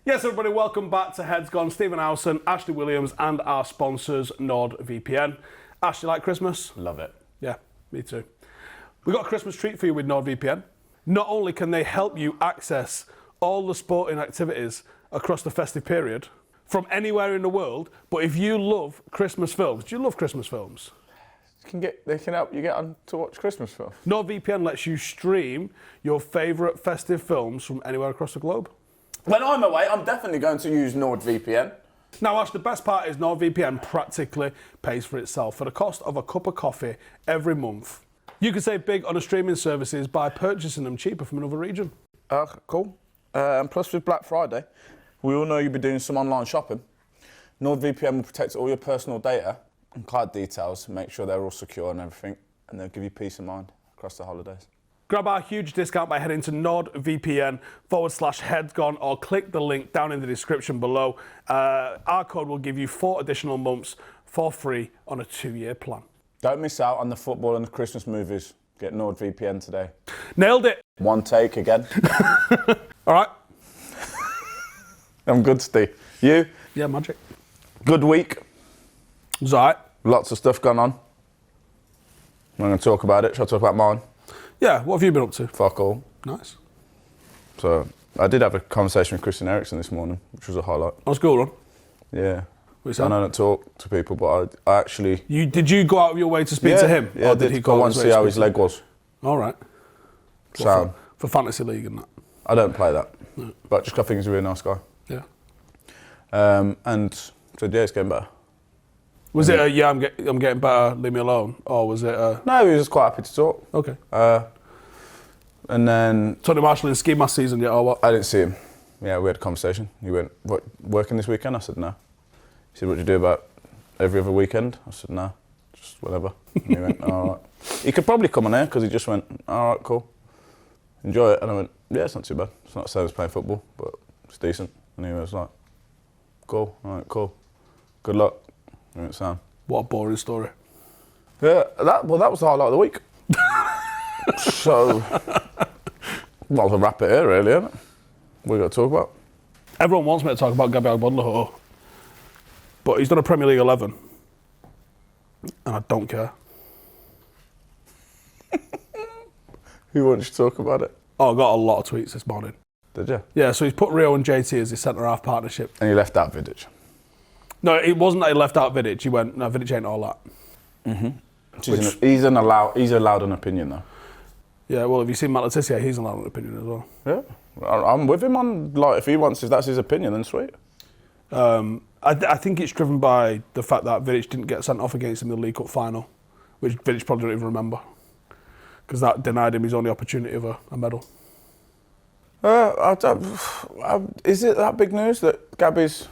Yes, everybody, welcome back to Heads Gone. Stephen Howson, Ashley Williams, and our sponsors, NordVPN. Ash, you like Christmas? Love it. Yeah, me too. We've got a Christmas treat for you with NordVPN. Not only can they help you access all the sporting activities across the festive period from anywhere in the world, but if you love Christmas films, do you love Christmas films? They can help you get on to watch Christmas films. NordVPN lets you stream your favourite festive films from anywhere across the globe. When I'm away, I'm definitely going to use NordVPN. Now, Ash, the best part is NordVPN practically pays for itself for the cost of a cup of coffee every month. You can save big on the streaming services by purchasing them cheaper from another region. Cool. And plus with Black Friday, we all know you'll be doing some online shopping. NordVPN will protect all your personal data and card details, make sure they're all secure and everything, and they'll give you peace of mind across the holidays. Grab our huge discount by heading to NordVPN/headsgone or click the link down in the description below. Our code will give you 4 additional months for free on a 2-year plan. Don't miss out on the football and the Christmas movies. Get NordVPN today. Nailed it. One take again. All right. I'm good, Steve. You? Yeah, magic. Good week. It's all right. Lots of stuff going on. I'm going to talk about it. Shall I talk about mine? Yeah, what have you been up to? Fuck all. Nice. So, I did have a conversation with Christian Eriksen this morning, which was a highlight. That was cool, Ron. Yeah. What you I don't talk to people, but I actually... Did you go out of your way to speak to him? Yeah, or did he go and see how his leg was? All right. Sound. For Fantasy League and that? I don't play that. No. But just I think he's a really nice guy. Yeah. And said, yeah, it's getting better. Was it I'm getting better, leave me alone? Or was it No, he was just quite happy to talk. Okay. And then... Tony Marshall in ski mask season yet, or what? I didn't see him. Yeah, we had a conversation. He went, what, working this weekend? I said, no. He said, what do you do about every other weekend? I said, no, just whatever. And he went, all right. He could probably come on here, because he just went, all right, cool. Enjoy it. And I went, yeah, it's not too bad. It's not the same as playing football, but it's decent. And he was like, cool, all right, cool. Good luck. And he went, Sam. What a boring story. Yeah, that was the highlight of the week. So, well, to wrap it here, really, isn't it? What we got to talk about? Everyone wants me to talk about Gabby Agbonlahor, but he's done a Premier League 11, and I don't care. Who wants to talk about it? Oh, I got a lot of tweets this morning. Did you? Yeah, so he's put Rio and JT as his centre-half partnership. And he left out Vidic. No, it wasn't that he left out Vidic. He went, no, Vidic ain't all that. Mm-hmm. He's allowed an opinion, though. Yeah, well, have you seen Matt Letizia? He's allowed an opinion as well. Yeah, I'm with him on, like, if he wants, if that's his opinion, then sweet. I think it's driven by the fact that Vidic didn't get sent off against him in the League Cup final, which Vidic probably don't even remember, because that denied him his only opportunity of a medal. Is it that big news that Gabby's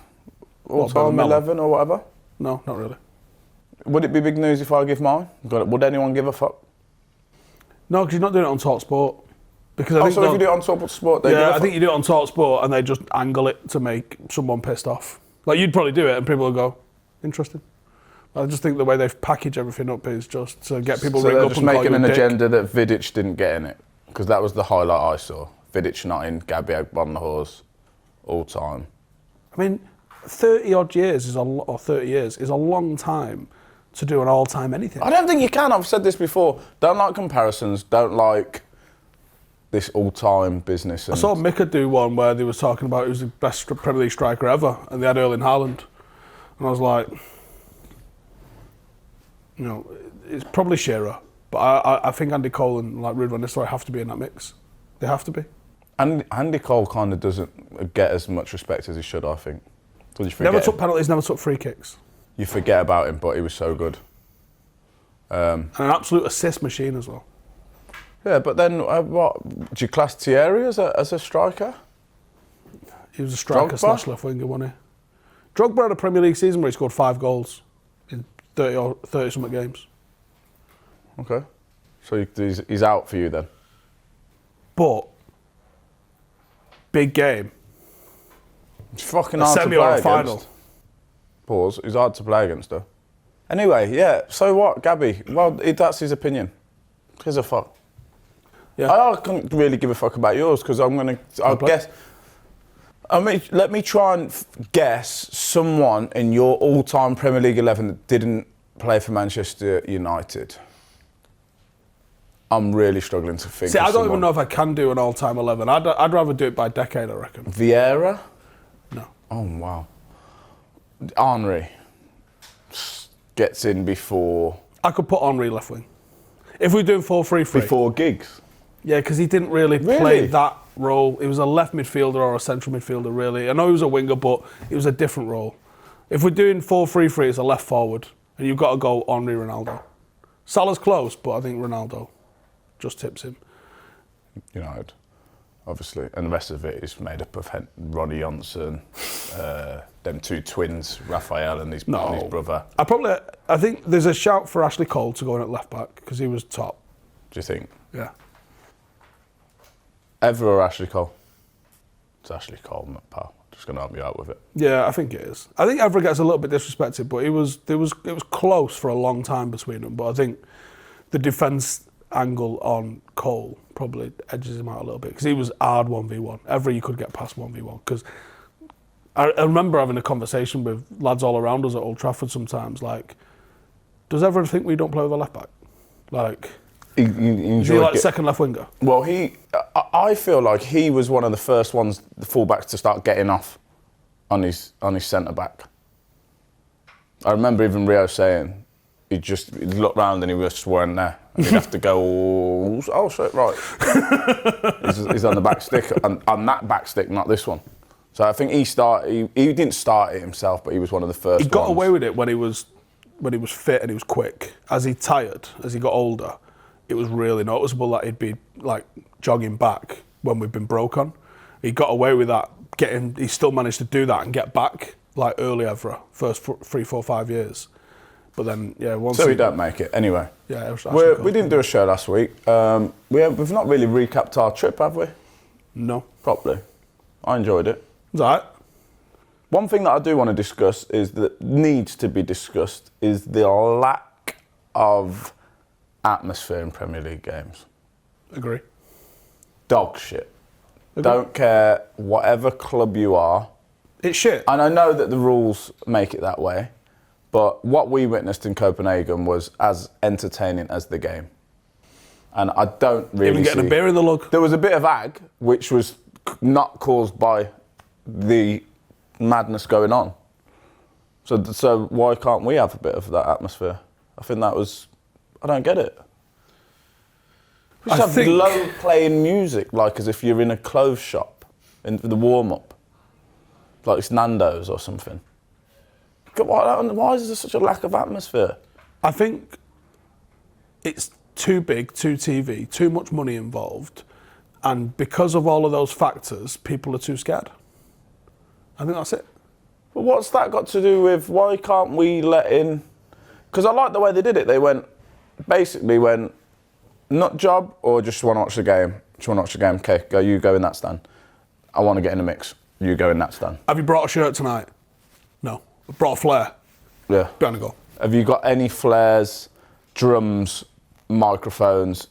all-time 11 or whatever? No, not really. Would it be big news if I give mine? Would anyone give a fuck? No, because you're not doing it on TalkSport. Because I think if you do it on TalkSport, they I think you do it on TalkSport and they just angle it to make someone pissed off. Like, you'd probably do it and people will go, interesting. I just think the way they've packaged everything up is just to get people ring up and call you a dick. So they're just making an agenda that Vidic didn't get in it? Because that was the highlight I saw. Vidic not in Gabby Agbonlahor's all-time. I mean, 30-odd years is 30 years is a long time to do an all-time anything. I don't think you can. I've said this before. Don't like comparisons. Don't like this all-time business. I saw Mika do one where they was talking about who's the best Premier League striker ever, and they had Erling Haaland. And I was like, you know, it's probably Shearer, but I think Andy Cole and like Ruud van Nistelrooy have to be in that mix. They have to be. And Andy Cole kind of doesn't get as much respect as he should, I think. Never took penalties, never took free kicks. You forget about him, but he was so good. And an absolute assist machine as well. Yeah, but then what? Do you class Thierry as a striker? He was a striker / left winger, wasn't he? Drogba had a Premier League season where he scored 5 goals in 30-something games. Okay. So he's out for you then? But, big game. It's fucking hard to play against. Final. Pause. He's hard to play against, though. Anyway, yeah. So what, Gabby? Well, that's his opinion. Gives a fuck. Yeah. I couldn't really give a fuck about yours because I guess I mean, let me try and guess someone in your all-time Premier League 11 that didn't play for Manchester United. I'm really struggling to think. See, of I don't someone. even know if I can do an all-time 11. I'd rather do it by decade, I reckon. Vieira? No. Oh, wow. Henry gets in before... I could put Henry left wing. If we're doing 4-3-3. Before Giggs? Yeah, because he didn't really play that role. He was a left midfielder or a central midfielder, really. I know he was a winger, but it was a different role. If we're doing 4-3-3, it's a left forward, and you've got to go Henry, Ronaldo. Salah's close, but I think Ronaldo just tips him. United, obviously. And the rest of it is made up of Ronnie Johnson, them two twins, Raphael and his brother. I think there's a shout for Ashley Cole to go in at left back, because he was top. Do you think? Yeah. Ever or Ashley Cole? It's Ashley Cole, pal. Just going to help you out with it. Yeah, I think it is. I think Evra gets a little bit disrespected, but it was close for a long time between them. But I think the defence angle on Cole probably edges him out a little bit, because he was hard 1v1. Evra, you could get past 1v1. Because I remember having a conversation with lads all around us at Old Trafford sometimes, like, does Evra think we don't play with a left back? Like... Is he like second left winger? Well, I feel like he was one of the first ones, the fullbacks, to start getting off on his centre back. I remember even Rio saying he'd look round and he just weren't there, and he'd have to go, oh shit, right. he's on the back stick, and on that back stick, not this one. So I think he didn't start it himself, but he was one of the first. He got away with it when he was fit and he was quick. As he got older, it was really noticeable that he'd be like jogging back when we've been broke on. He got away with that, he still managed to do that and get back like early Evra, first 3, 4, 5 years. But then, yeah, once... So we don't make it. Anyway, yeah, we didn't do a show last week. We've not really recapped our trip, have we? No. Properly. I enjoyed it. It's all right. One thing that I do want to discuss needs to be discussed is the lack of atmosphere in Premier League games. Agree. Dog shit. Don't care whatever club you are. It's shit. And I know that the rules make it that way, but what we witnessed in Copenhagen was as entertaining as the game. And I don't really Even getting a beer in the lug. There was a bit of ag, which was not caused by the madness going on. So why can't we have a bit of that atmosphere? I think that was... I don't get it. We just have low playing music, like as if you're in a clothes shop, in the warm-up. Like it's Nando's or something. Why is there such a lack of atmosphere? I think it's too big, too TV, too much money involved, and because of all of those factors, people are too scared. I think that's it. But what's that got to do with why can't we let in... Because I like the way they did it. They went, nut job or just want to watch the game? Just want to watch the game? Okay, you go in that stand. I want to get in the mix. You go in that stand. Have you brought a shirt tonight? No. I brought a flare. Yeah. Behind the goal. Have you got any flares, drums, microphones,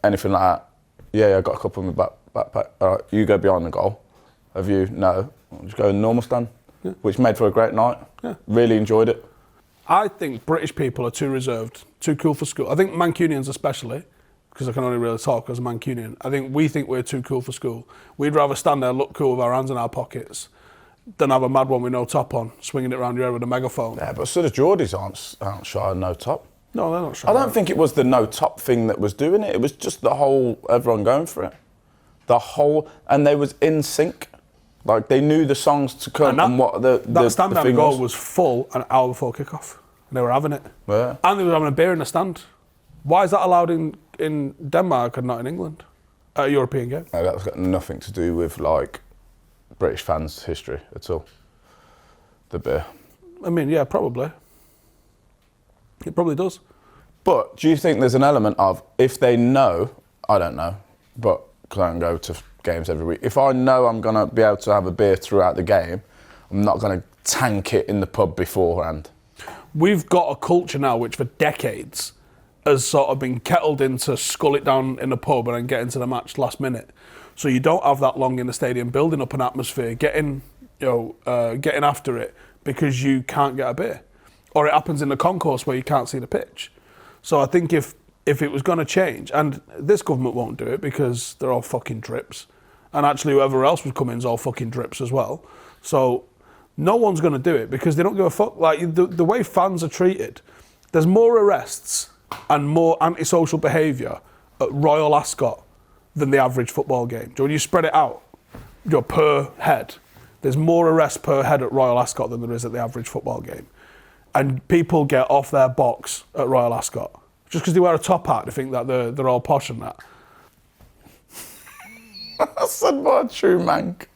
anything like that? Yeah, I got a couple in my backpack. All right, you go behind the goal. Have you? No. I'll just go in the normal stand, which made for a great night. Yeah. Really enjoyed it. I think British people are too reserved, too cool for school. I think Mancunians especially, because I can only really talk as a Mancunian, I think we think we're too cool for school. We'd rather stand there, look cool with our hands in our pockets, than have a mad one with no top on, swinging it around your head with a megaphone. Yeah, but sort of Geordies aren't shy of no top. No, they're not shy. I don't think it was the no top thing that was doing it. It was just the whole, everyone going for it. And they was in sync. Like, they knew the songs to come and what that stand down goal was full an hour before kickoff. And they were having it. Yeah. And they were having a beer in the stand. Why is that allowed in Denmark and not in England at a European game? That's got nothing to do with, like, British fans' history at all. The beer. I mean, yeah, probably. It probably does. But do you think there's an element of, if they know, I don't know, but because I don't go to games every week, if I know I'm going to be able to have a beer throughout the game, I'm not going to tank it in the pub beforehand. We've got a culture now which for decades has sort of been kettled into scull it down in the pub and then get into the match last minute. So you don't have that long in the stadium building up an atmosphere, getting after it because you can't get a beer. Or it happens in the concourse where you can't see the pitch. So I think if it was going to change, and this government won't do it because they're all fucking drips, and actually whoever else would come in is all fucking drips as well. So no one's going to do it because they don't give a fuck. Like the way fans are treated, there's more arrests and more antisocial behaviour at Royal Ascot than the average football game. When you spread it out, per head, there's more arrests per head at Royal Ascot than there is at the average football game. And people get off their box at Royal Ascot. Just because they wear a top hat, they think that they're all posh and that. I said what a true mank.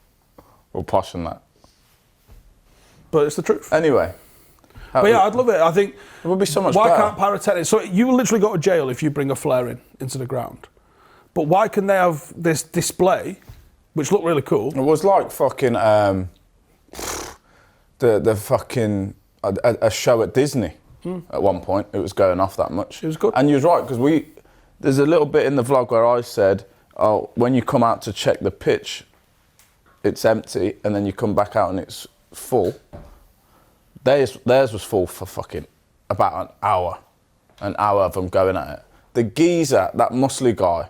Or posh and that. But it's the truth. Anyway. But yeah, I'd love it. I think... It would be so much why better. Can't pyrotechnics... So you will literally go to jail if you bring a flare into the ground. But why can they have this display, which looked really cool? It was like fucking... the fucking... A show at Disney at one point. It was going off that much. It was good. And you was right, because there's a little bit in the vlog where I said, oh, when you come out to check the pitch, it's empty, and then you come back out and it's full. Theirs was full for fucking about an hour of them going at it. The geezer, that muscly guy,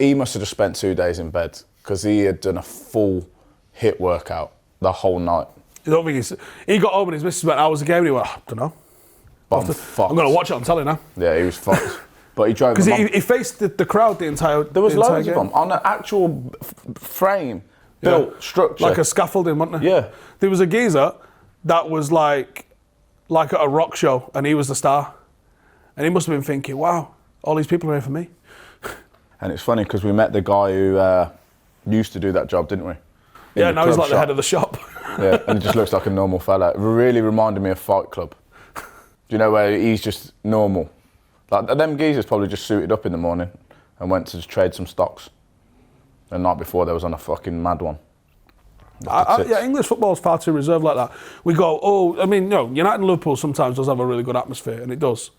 he must have just spent 2 days in bed because he had done a full hit workout the whole night. I don't think he got home and his missus went, how was the game? And he went, I don't know. I'm going to watch it on telly now. Yeah, he was fucked. But he drove because he faced the crowd the entire There was loads game. of them on an actual frame, built structure. Like a scaffolding, wasn't there? Yeah. There was a geezer that was like at a rock show and he was the star. And he must have been thinking, wow, all these people are here for me. And it's funny because we met the guy who used to do that job, didn't we? Yeah, now he's like the head of the shop. Yeah, and he just looks like a normal fella. It really reminded me of Fight Club. Do you know where he's just normal? Like them geezers probably just suited up in the morning and went to trade some stocks. The night before they was on a fucking mad one. Yeah, English football is far too reserved like that. We go, United and Liverpool sometimes does have a really good atmosphere, and it does.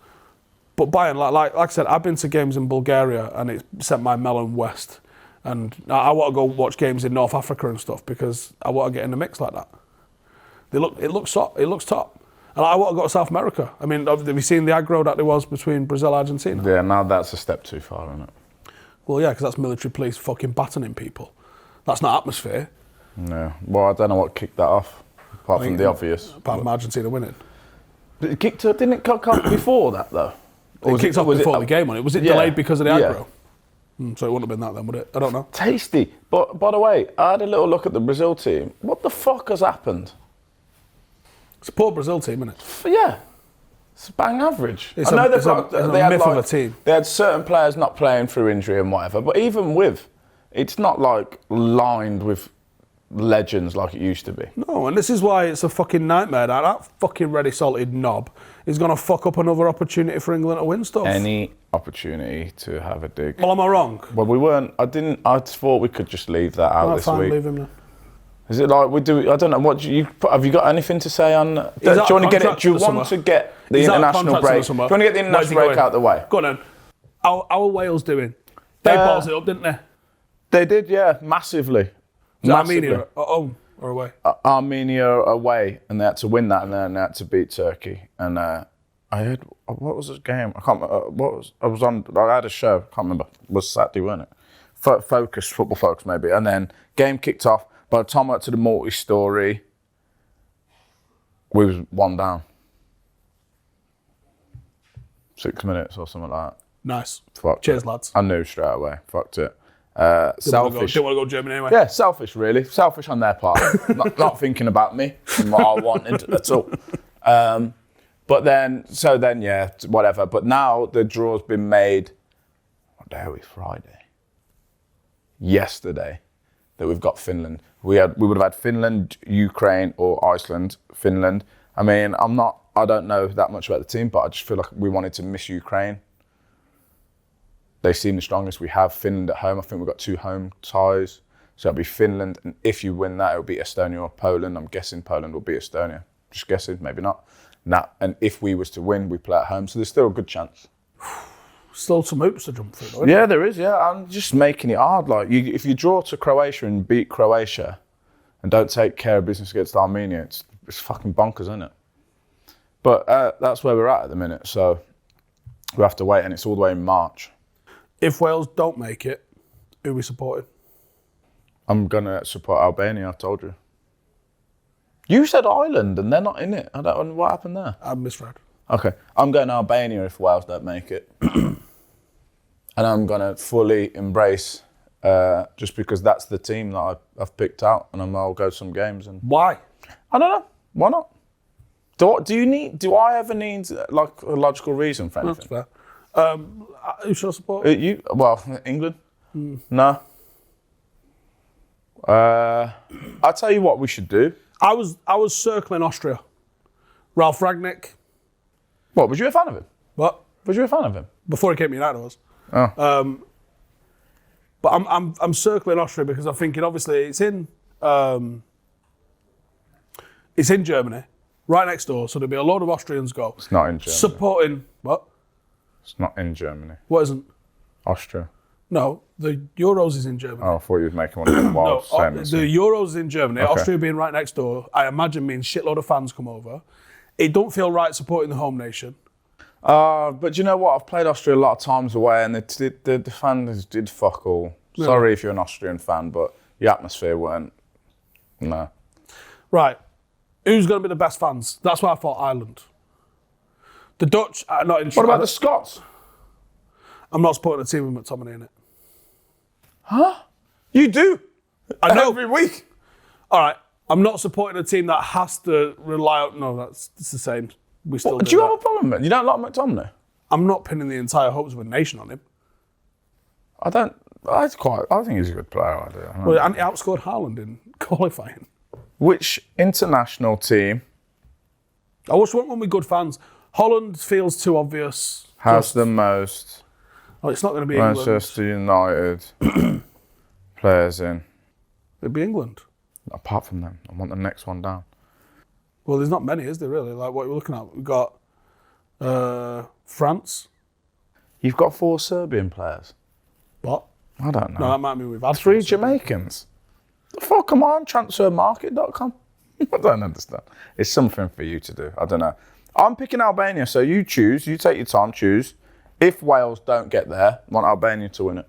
But by and like I said, I've been to games in Bulgaria and it sent my melon west. And I want to go watch games in North Africa and stuff because I want to get in the mix like that. It looks top. And I want to go to South America. I mean, have you seen the aggro that there was between Brazil and Argentina? Yeah, now that's a step too far, isn't it? Well, yeah, because that's military police fucking battening people. That's not atmosphere. No. Well, I don't know what kicked that off, apart from the obvious. Apart from Argentina winning. But it kicked up, didn't it kick off before that, though? It kicked off before the game on it. Was it delayed because of the aggro? Yeah. So it wouldn't have been that then, would it? I don't know. Tasty. But by the way, I had a little look at the Brazil team. What the fuck has happened? It's a poor Brazil team, isn't it? Yeah. It's bang average. It's a myth of a team. They had certain players not playing through injury and whatever, but even with, it's not like lined with legends like it used to be. No, and this is why it's a fucking nightmare. That fucking ready salted knob is going to fuck up another opportunity for England to win stuff. Any opportunity to have a dig. Well, am I wrong? Well, we weren't. I thought we could just leave that out this fine, week. leave him then. Is it like we do? I don't know. What have you got anything to say on? Do you want to get it? Do you want to get the international break? Do you want to get the international break out the way? Go on then. How are Wales doing? They balls it up, didn't they? They did, yeah, massively. Armenia at home or away? Armenia away, and they had to win that, and then they had to beat Turkey. And I heard, what was this game? I can't remember. I had a show. I can't remember. It was Saturday, wasn't it? Football Focus maybe. And then game kicked off. By the time I went to the multi-story, we was 1 down. 6 minutes or something like that. Nice. Fucked Cheers, it. lads. I knew straight away. Fucked it. Selfish. Didn't want to go Germany anyway. Yeah, selfish really. Selfish on their part. not thinking about me and what I wanted at all. But then, yeah, whatever. But now the draw's been made, what day are we, Friday? Yesterday, that we've got Finland. We would have had Finland, Ukraine or Iceland. Finland. I mean, I don't know that much about the team, but I just feel like we wanted to miss Ukraine. They seem the strongest. We have Finland at home. I think we've got 2 home ties. So it'll be Finland, and if you win that, it'll be Estonia or Poland. I'm guessing Poland will be Estonia. Just guessing, maybe not. And if we was to win, we play at home. So there's still a good chance. Still some hoops to jump through, though, isn't Yeah, there is. Yeah, I'm just making it hard. Like, if you draw to Croatia and beat Croatia, and don't take care of business against Armenia, it's fucking bonkers, isn't it? But that's where we're at the minute. So we have to wait, and it's all the way in March. If Wales don't make it, who are we supporting? I'm gonna support Albania. I told you. You said Ireland, and they're not in it. I don't know what happened there. I misread. Okay, I'm going to Albania if Wales don't make it. And I'm going to fully embrace, just because that's the team that I've picked out, and I'll go to some games. And Why? I don't know. Why not? Do I ever need like a logical reason for anything? That's fair. Who should I support? England? No. I'll tell you what we should do. I was circling Austria. Ralph Ragnick. What, was you a fan of him? What? Was you a fan of him? Before he came to United, I was. Oh. But I'm circling Austria because I'm thinking obviously it's in Germany, right next door. So there'll be a load of Austrians go. It's not in Germany. Supporting what? It's not in Germany. What isn't? Austria. No, the Euros is in Germany. Oh, I thought you were making one of them wild No, statements. the Euros is in Germany. Okay. Austria being right next door, I imagine means shitload of fans come over. It don't feel right supporting the home nation. But you know what? I've played Austria a lot of times away, and the fans did fuck all. Really? Sorry if you're an Austrian fan, but the atmosphere weren't. No. Right. Who's going to be the best fans? That's why I thought Ireland. The Dutch are not interested. What about the Scots? I'm not supporting a team with McTominay in it. Huh? You do? I know. Every week. All right. I'm not supporting a team that has to rely on. No, it's the same. We still Do you have a problem with it? You don't like McTominay? I'm not pinning the entire hopes of a nation on him. I don't. I think he's a good player. I do. Well, and he outscored Haaland in qualifying. Which international team I just want one with good fans. Holland feels too obvious. has the most Oh, it's not going to be England. Manchester United players in? It'd be England. Apart from them, I want the next one down. Well, there's not many, is there, really? Like, what are we looking at? We've got France. You've got 4 Serbian players. What? I don't know. No, that might mean we've had 3 France. Jamaicans. The fuck am I on transfermarket.com? I don't understand. It's something for you to do. I don't know. I'm picking Albania, so you choose. You take your time, choose. If Wales don't get there, I want Albania to win it.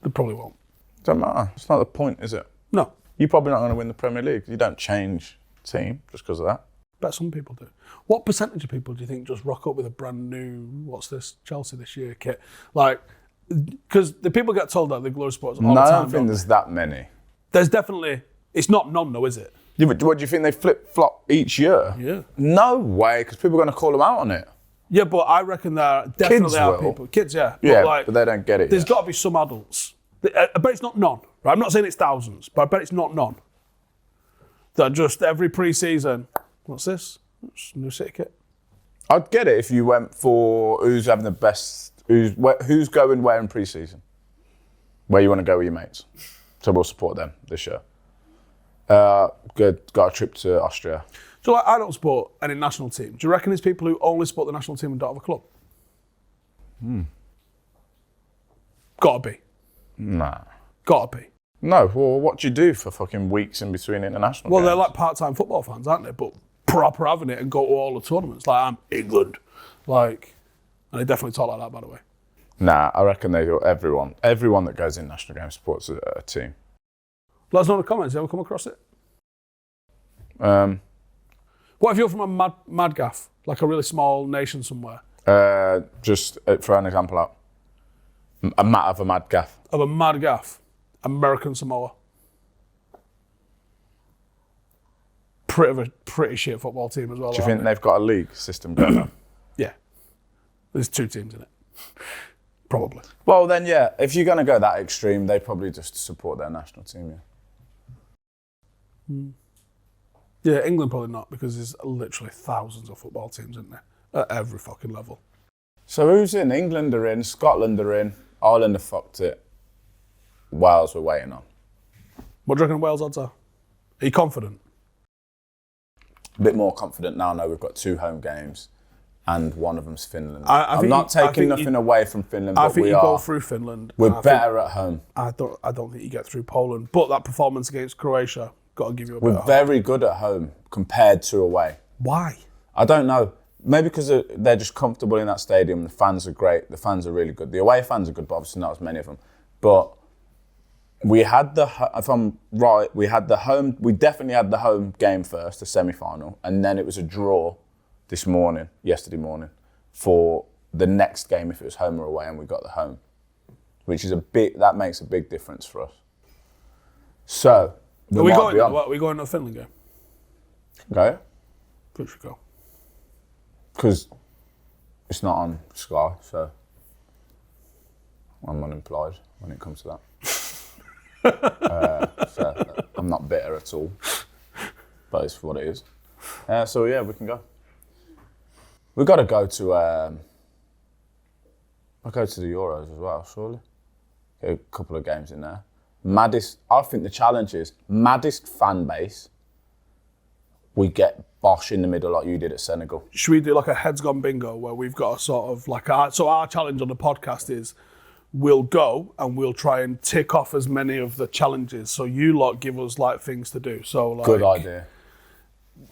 They probably won't. Don't matter. It's not the point, is it? No. You're probably not going to win the Premier League. You don't change team just because of that. Bet some people do. What percentage of people do you think just rock up with a brand new, what's this, Chelsea this year kit? Like, because the people get told that the glory sports all the time. I don't think there's that many. There's definitely, it's not none though, is it? Yeah, but what do you think, they flip-flop each year? Yeah. No way, because people are going to call them out on it. Yeah, but I reckon there definitely Kids are will. people. Kids, yeah. Yeah, like, but they don't get it There's yet. got to be some adults. I bet it's not none. Right? I'm not saying it's thousands, but I bet it's not none. That just every pre-season, what's this? It's a new City kit. I'd get it if you went for who's having the best, who's going where in pre-season. Where you want to go with your mates. So we'll support them this year. Good. Got a trip to Austria. So like, I don't support any national team. Do you reckon there's people who only support the national team and don't have a club? Gotta be. Nah. Gotta be. No, well, what do you do for fucking weeks in between international Well, games? they're like part-time football fans, aren't they? But proper having it and go to all the tournaments. Like, I'm England. Like, and they definitely talk like that, by the way. Nah, I reckon they do. Everyone that goes in national games supports a team. Let us know in the comments. You ever come across it? What if you're from a mad gaff? Like a really small nation somewhere? Just for an example out. A mat of a mad gaff. Of a mad gaff? American Samoa. Pretty shit football team as well. Do you think they've got a league system going on? Yeah. There's 2 teams in it. Probably. Well, then, yeah, if you're going to go that extreme, they probably just support their national team, yeah. Yeah, England probably not, because there's literally thousands of football teams in there at every fucking level. So who's in? England are in, Scotland are in, Ireland have fucked it. Wales we're waiting on. What do you reckon Wales odds are? Are you confident? A bit more confident now. I know we've got 2 home games. and one of them's Finland. I I'm think not taking nothing away from Finland, I but think we you are. go through Finland. We're better at home. I don't think you get through Poland. But that performance against Croatia, got to give you a bit We're very good at home compared to away. Why? I don't know. Maybe because they're just comfortable in that stadium. The fans are great. The fans are really good. The away fans are good, but obviously not as many of them. But we had if I'm right, we definitely had the home game first, the semi-final, and then it was a draw yesterday morning, for the next game if it was home or away, and we got the home, which is that makes a big difference for us. So, Are we going to the Finland game? Go? We should go. Because it's not on Sky, so I'm unemployed when it comes to that. So I'm not bitter at all, but it's what it is. So yeah, we can go. We've got to go to. I'll go to the Euros as well, surely. Get a couple of games in there. I think the challenge is maddest fan base. We get Bosch in the middle like you did at Senegal. Should we do like a heads gone bingo where we've got a sort of like our challenge on the podcast is we'll go and we'll try and tick off as many of the challenges. So you lot give us like things to do. So like, good idea.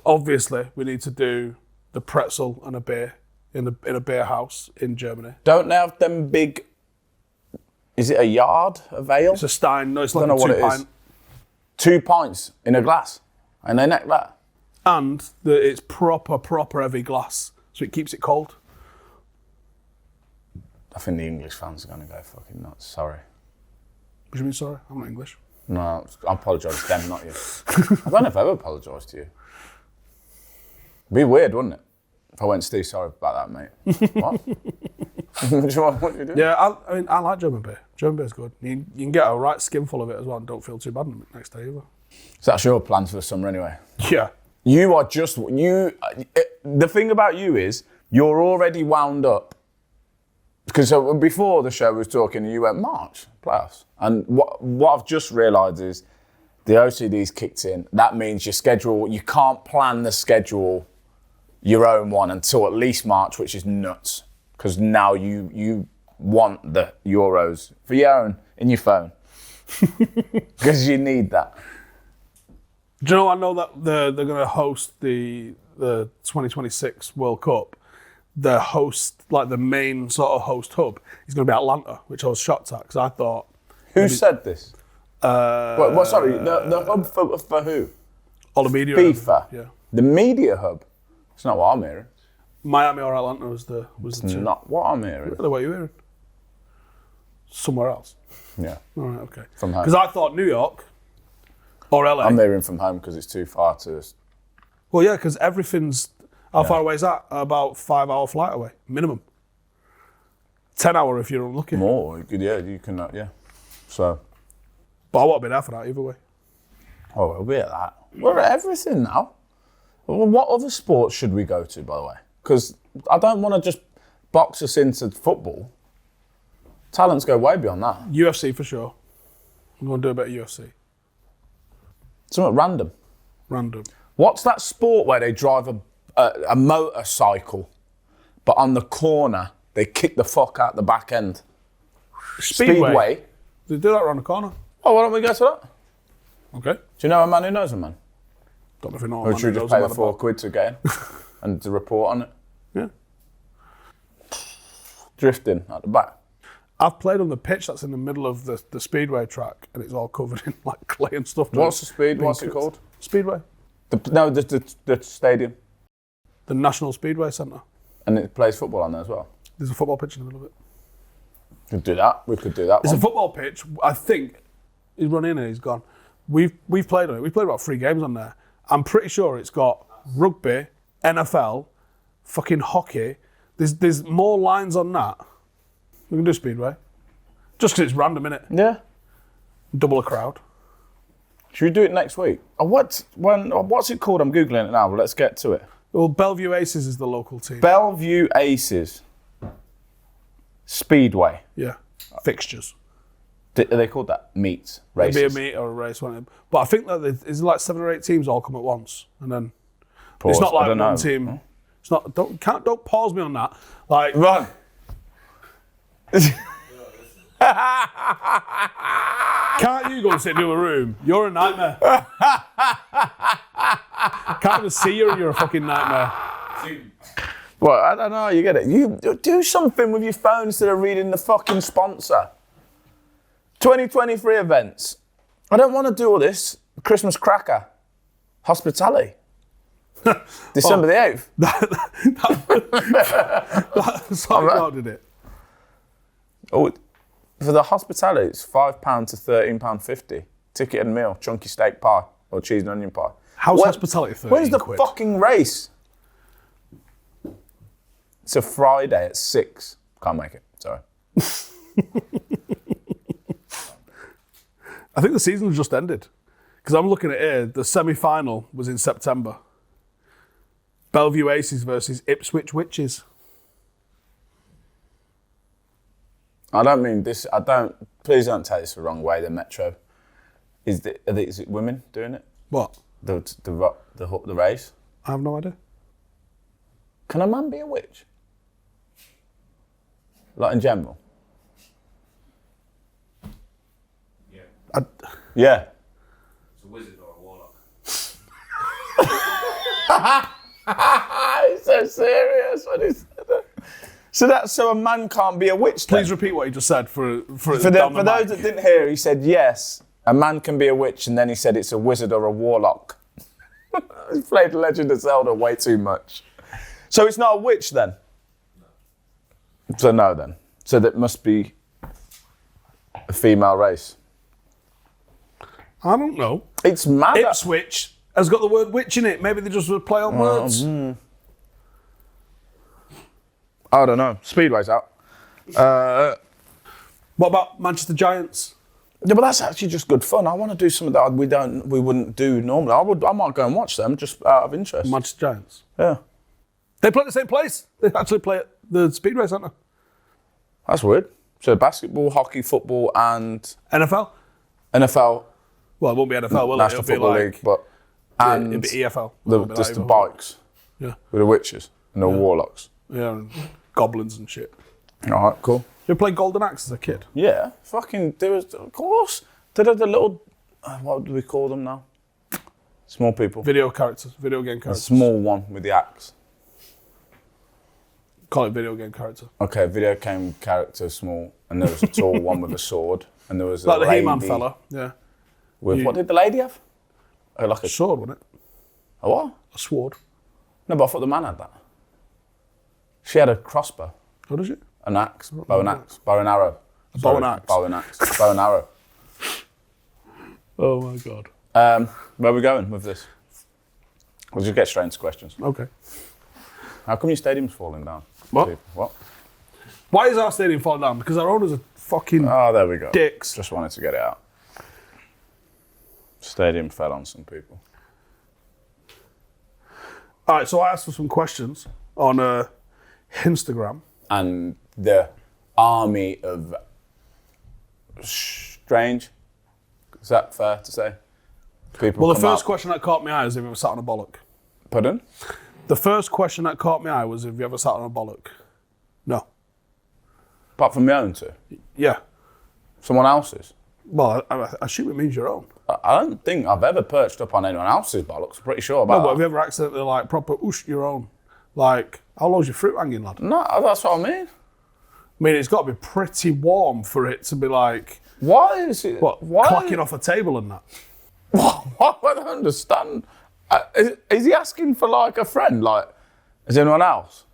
Obviously, we need to do the pretzel and a beer in a beer house in Germany. Don't they have them big? Is it a yard of ale? It's a Stein. No, it's like I don't know a what it 2 is. pint. 2 pints in a glass, and they neck that. And it's proper heavy glass, so it keeps it cold. I think the English fans are going to go fucking nuts. Sorry. What do you mean, sorry? I'm not English. No, I apologise to them, not you. I don't know if I ever apologised to you. It'd be weird, wouldn't it? If I went, Steve, sorry about that, mate. What? What do you do? Yeah, I mean, I like German beer. German beer's good. You can get a right skinful of it as well and don't feel too bad next day either. So that's your plans for the summer anyway? Yeah. You are just, the thing about you is, you're already wound up. Because before the show we was talking, you went, March, playoffs. And what I've just realised is, the OCD's kicked in. That means your schedule, you can't plan the schedule, your own one, until at least March, which is nuts. Because now you want the Euros for your own, in your phone. Because you need that. Do you know, I know that they're going to host the 2026 World Cup. The host, like the main sort of host hub, is going to be Atlanta, which I was shocked at because I thought... Who said this? Sorry, the hub for who? All the media. FIFA? Yeah. The media hub? It's not what I'm hearing. Miami or Atlanta was the two. Not what I'm hearing. Really, what are you hearing? Somewhere else. Yeah. All right, okay. From home. Because I thought New York or LA. I'm hearing from home because it's too far to... Well, yeah, because everything's... How far away is that? About 5-hour flight away, minimum. 10 hour if you're unlucky. More, you can, yeah. So... But I won't be there for that either way. Oh, we'll be at that. We're at everything now. Well, what other sports should we go to, by the way? Because I don't want to just box us into football. Talents go way beyond that. UFC for sure. I'm going to do a bit of UFC. Something random. Random. What's that sport where they drive a motorcycle, but on the corner, they kick the fuck out the back end? Speedway. They do that around the corner. Oh, why don't we go to that? Okay. Do you know a man who knows a man? Don't know if you know. Or should we just pay the £4 to get in and to report on it? Yeah. Drifting at the back. I've played on the pitch that's in the middle of the speedway track, and it's all covered in like clay and stuff. What's it called? Speedway. The stadium. The National Speedway Centre. And it plays football on there as well. There's a football pitch in the middle of it. We could do that. We could do that. It's a football pitch. I think he's run in and he's gone. We've played on it. We've played about 3 games on there. I'm pretty sure it's got rugby, NFL, fucking hockey. There's more lines on that. We can do Speedway. Just because it's random, innit? Yeah. Double a crowd. Should we do it next week? What's it called? I'm Googling it now, but let's get to it. Well, Bellevue Aces is the local team. Bellevue Aces. Speedway. Yeah. Fixtures. Are they called that? Meets? Races? It'd be a meet or a race, won't it? But I think that it's like 7 or 8 teams all come at once. And then it's not like one team. It's not. Don't pause me on that. Like, Run. can't you go and sit into a room? You're a nightmare. Can't even see you, and you're a fucking nightmare. Well, I don't know. You get it. You do something with your phone instead of reading the fucking sponsor. 2023 events. I don't want to do all this. Christmas cracker. Hospitality. December the 8th. That's how I did it. Oh, for the hospitality, it's £5 to £13.50. Ticket and meal, chunky steak pie or cheese and onion pie. How's hospitality 13 When's the quid? fucking race? It's a Friday at 6. Can't make it, sorry. I think the season's just ended. Because I'm looking at here, the semi-final was in September. Bellevue Aces versus Ipswich Witches. I don't mean this, please don't take this the wrong way, the Metro. Is it women doing it? What? The race? I have no idea. Can a man be a witch? Like in general? Yeah. Yeah. It's a wizard or a warlock. He's so serious when he said that. So a man can't be a witch then? Please repeat what you just said for those that didn't hear, he said yes, a man can be a witch, and then he said it's a wizard or a warlock. He's played Legend of Zelda way too much. So it's not a witch then? No. So no then. So that must be a female race. I don't know. It's mad. Ipswich has got the word witch in it. Maybe they just would play on words. I don't know. Speedway's out. What about Manchester Giants? Yeah, but that's actually just good fun. I want to do something that we wouldn't do normally. I might go and watch them just out of interest. Manchester Giants. Yeah. They play at the same place. They actually play at the Speedway Centre. That's weird. So basketball, hockey, football, and NFL? NFL. Well, it won't be NFL, will National it? It'll Football be League, but and it'll be EFL. just the bikes. Yeah. With the witches and the warlocks. Yeah, and goblins and shit. All right, cool. You ever played Golden Axe as a kid? Yeah, fucking. There was, of course. There are the little. What do we call them now? Small people. Video game A characters. small one with the axe. Call it video game character. Okay, video game character, small, and there was a tall one with a sword, and there was Like a the lady He-Man fella. Yeah. with what did the lady have? Oh, like A sword, wasn't it? a what? A sword. No, but I thought the man had that. She had a crossbow, What is it? an axe, bow and axe, bow and arrow. bow and axe. Bow and axe, bow and arrow. Oh my god. Where are we going with this? We'll just get straight into questions. Okay. How come your stadium's falling down? What? What? Why is our stadium falling down? Because our owners are fucking Oh, there we go. dicks. Just wanted to get it out. Stadium fell on some people. All right, so I asked for some questions on Instagram. And the army of strange. Is that fair to say? People. Well, the come first out- question that caught my eye is if you ever sat on a bollock. Pardon? The first question that caught my eye was if you ever sat on a bollock. No. Apart from my own two. Yeah. Someone else's. Well, I assume it means your own. I don't think I've ever perched up on anyone else's bollocks. I'm pretty sure about No, but that. have you ever accidentally like proper ooshed your own? Like, how long's your fruit hanging, lad? No, that's what I mean. I mean, it's got to be pretty warm for it to be like, Why is it? what, Why? clacking off a table and that. What? I don't understand. Is he asking for like a friend? Like, is anyone else?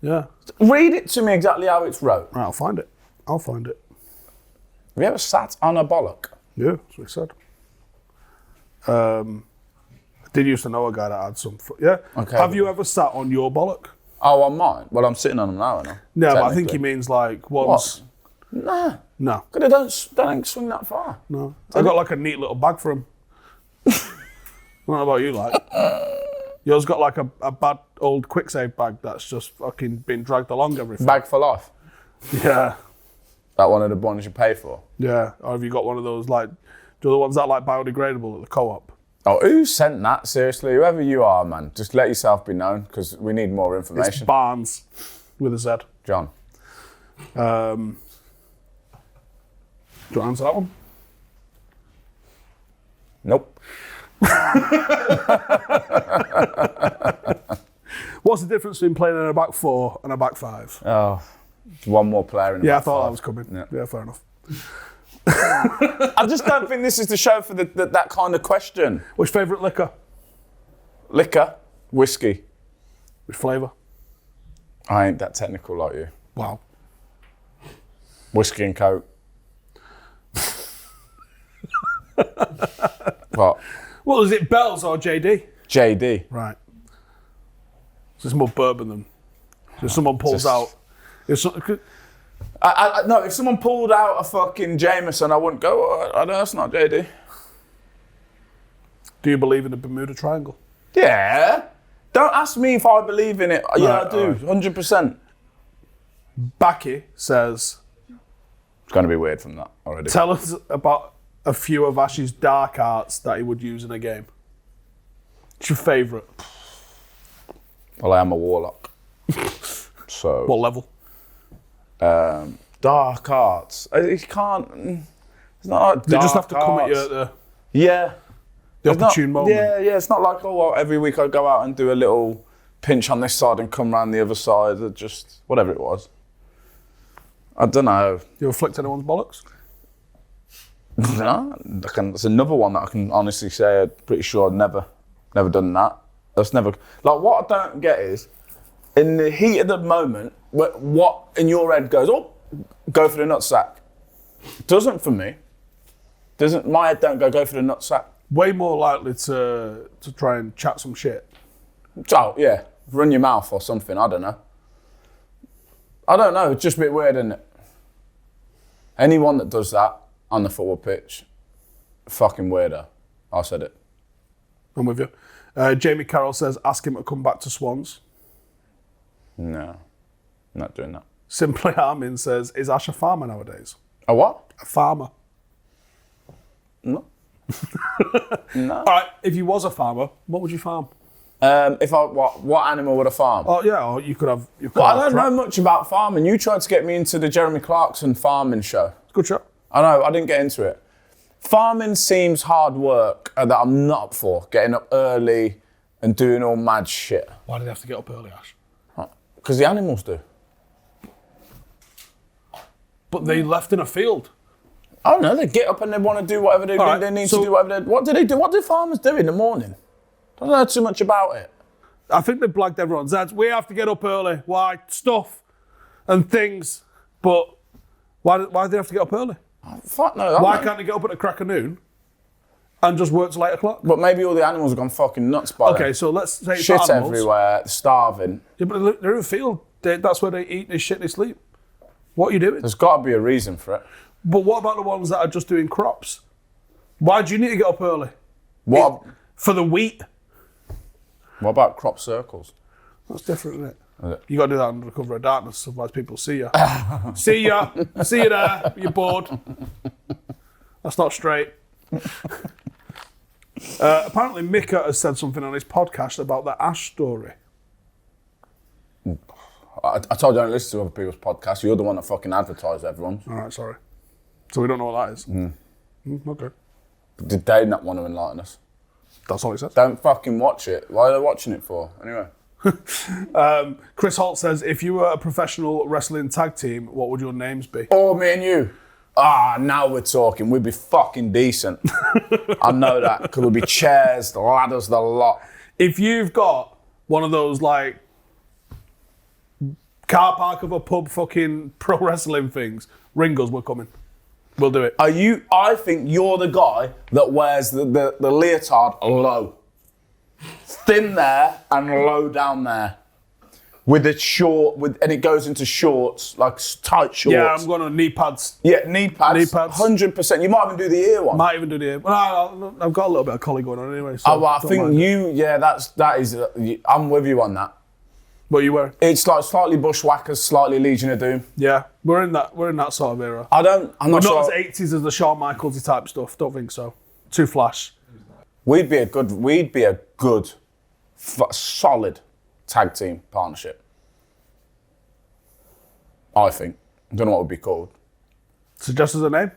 Yeah. Read it to me exactly how it's wrote. Right, I'll find it. Have you ever sat on a bollock? Yeah, that's what he said. I did used to know a guy that had some. Yeah. Okay. Have you ever sat on your bollock? Oh, on mine? Well, I'm sitting on them now, aren't I? No, but I think he Technically. means like once. Nah. No, Because they don't swing that far. no. I got like a neat little bag for him. I don't know about you, like. Yours got like a bad old quick save bag that's just fucking been dragged along everything. Bag for life. Yeah, That one of the ones you pay for. yeah. Or have you got one of those like, do the ones that are like biodegradable at the co-op? Oh, who sent that? Seriously, whoever you are, man, just let yourself be known because we need more It's information. Barnes with a Z. John. Do you want to answer that one? Nope. What's the difference between playing in a back four and a back five? Oh, one more player in the Yeah, I back thought five. that was coming. Yeah, fair enough. I just don't think this is the show for that kind of question. Which favourite liquor? Liquor, whiskey. Which flavour? I ain't that technical like you. Wow. Whiskey and Coke. What? Well, is it Bell's or JD? JD. Right. So it's more bourbon than. So if someone pulls Just- out. No, if someone pulled out a fucking Jameson, I wouldn't go, oh, I know that's not JD. Do you believe in the Bermuda Triangle? Yeah. Don't ask me if I believe in it. Yeah, Right, I do. alright. 100%. Backy says, It's going to be weird from that already. tell us about a few of Ash's dark arts that he would use in a game. What's your favourite? Well, I am a warlock. So. What level? Dark arts. You can't. It's not like They dark just have to come at you arts. at the Yeah. It's not- opportune moment. Yeah. It's not like, oh, well, every week I go out and do a little pinch on this side and come round the other side. Or just whatever it was. I don't know. You ever flicked anyone's bollocks? No, there's another one that I can honestly say I'm pretty sure I've never done that. That's never, like, what I don't get is, in the heat of the moment, what in your head goes, oh, go for the nutsack. Doesn't for me. My head don't go for the nutsack. Way more likely to try and chat some shit. Oh, yeah, run your mouth or something, I don't know. It's just a bit weird, isn't it? Anyone that does that on the football pitch, fucking weirdo. I said it. I'm with you. Jamie Carroll says, ask him to come back to Swans. No, not doing that. Simply Armin says, is Ash a farmer nowadays? A what? A farmer. No. No. All right, if you was a farmer, what would you farm? What animal would I farm? Oh, yeah, or you could have... Well, I don't know much about farming. You tried to get me into the Jeremy Clarkson farming show. Good shot. I know, I didn't get into it. Farming seems hard work that I'm not up for. Getting up early and doing all mad shit. Why do they have to get up early, Ash? Because the animals do. But they left in a field. I don't know, they get up and they want to do whatever they All right, need so- to do. What do they do? What do farmers do in the morning? I don't know too much about it. I think they blagged everyone's heads. We have to get up early. Why? Stuff and things. But why do they have to get up early? Fuck no. Why can't they get up at the crack of noon and just work till 8 o'clock? But maybe all the animals have gone fucking nuts by then. Okay, so let's say it's Shit animals. everywhere, starving. Yeah, but they're in a field. That's where they eat, they shit, they sleep. What are you doing? There's got to be a reason for it. But what about the ones that are just doing crops? Why do you need to get up early? What For the wheat. about crop circles? That's different, isn't it? Is it? You got to do that under the cover of darkness, otherwise people see you. See ya. See you there. You're bored. That's not straight. Apparently, Mika has said something on his podcast about the Ash story. I told you I don't listen to other people's podcasts. You're the one that fucking advertised everyone. All right, sorry. So we don't know what that is. Okay. Did they not want to enlighten us? That's all he says. Don't fucking watch it. Why are they watching it for? Anyway. Chris Holt says, if you were a professional wrestling tag team, what would your names be? Oh, me and you. Now we're talking. We'd be fucking decent. I know that. Because we'd be chairs, the ladders, the lot. If you've got one of those, like, car park of a pub fucking pro wrestling things, ring us, we're coming. We'll do it. I think you're the guy that wears the leotard low. Thin there and low down there. With a short, and it goes into shorts, like tight shorts. Yeah, I'm going to knee pads. Yeah, knee pads. Knee pads. 100%. You might even do the ear one. Might even do the ear. Well, I've got a little bit of collie going on anyway. So I don't think mind. that is, I'm with you on that. What are you wearing? It's like slightly Bushwhackers, slightly Legion of Doom. Yeah, we're in that sort of era. I'm We're not not sure. as 80s as the Shawn Michaels type stuff. Don't think so. Too flash. We'd be a good, solid tag team partnership. I think. I don't know what it would be called. Suggest as a name.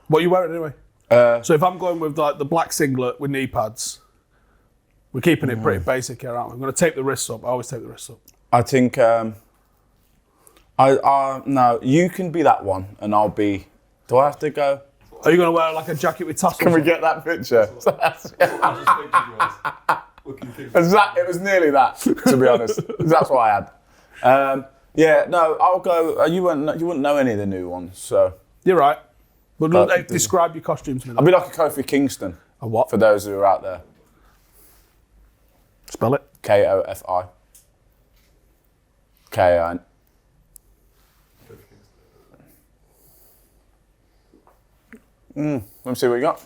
What are you wearing anyway? So if I'm going with like the black singlet with knee pads, we're keeping it pretty basic here, aren't we? I'm going to tape the wrists up. I always tape the wrists up. I think. No, you can be that one, and I'll be. Do I have to go? Are you going to wear like a jacket with tassels? Can we get that picture? It was nearly that, to be honest. That's what I had. Yeah, no, I'll go. You wouldn't know any of the new ones, so. You're right. But describe your costume to me. I'll be like a Kofi Kingston. A what? For those who are out there. Spell it. Kofi. K-I. Let me see what you got.